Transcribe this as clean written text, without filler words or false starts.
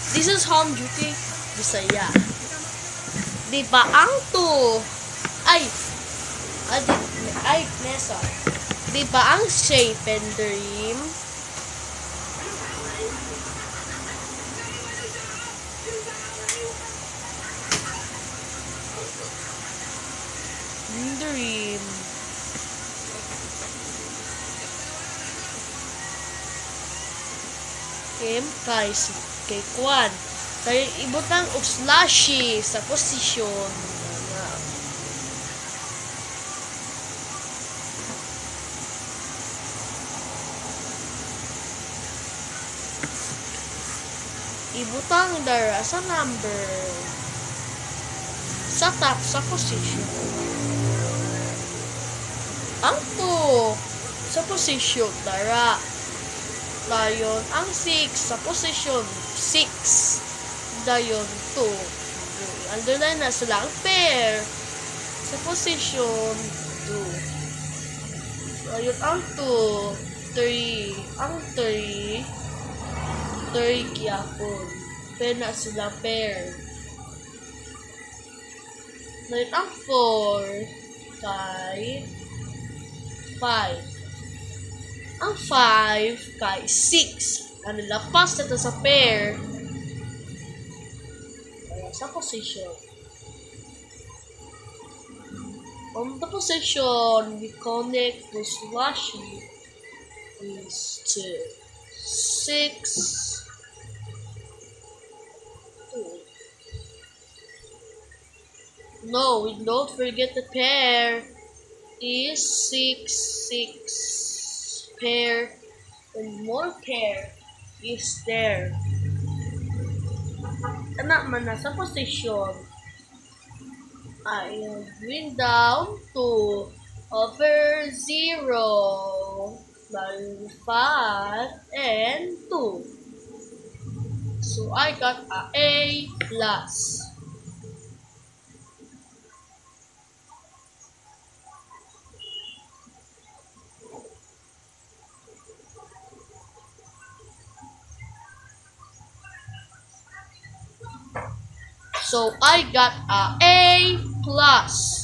This is home duty Bisaya. Di ba ang to? Nessa. Di ba ang shape and dream? Dream. Kay Kwan. Tayo ibutang og slashy sa posisyon. Ibutang dara sa number. Sa top sa posisyon. Ang 2 sa posisyon dara. Dayon ang 6 sa posisyon 6. Dayon 2. Underline na sila ang pair sa posisyon 2. Dayon ang 2, 3. Ang 3 gyapon. Pair na sila pair. Dayon ang 4 kay 5. Ang 5 kay 6. Ano lapas na sa pair. Sa position. On the position, we connect the slashy is to 6, 2. No, we don't forget the pair is 6, 6. Pair and more pair is there. Anak man na sa position ay bring down 2 over 0 by 5 and 2. So I got A plus. So I got A plus.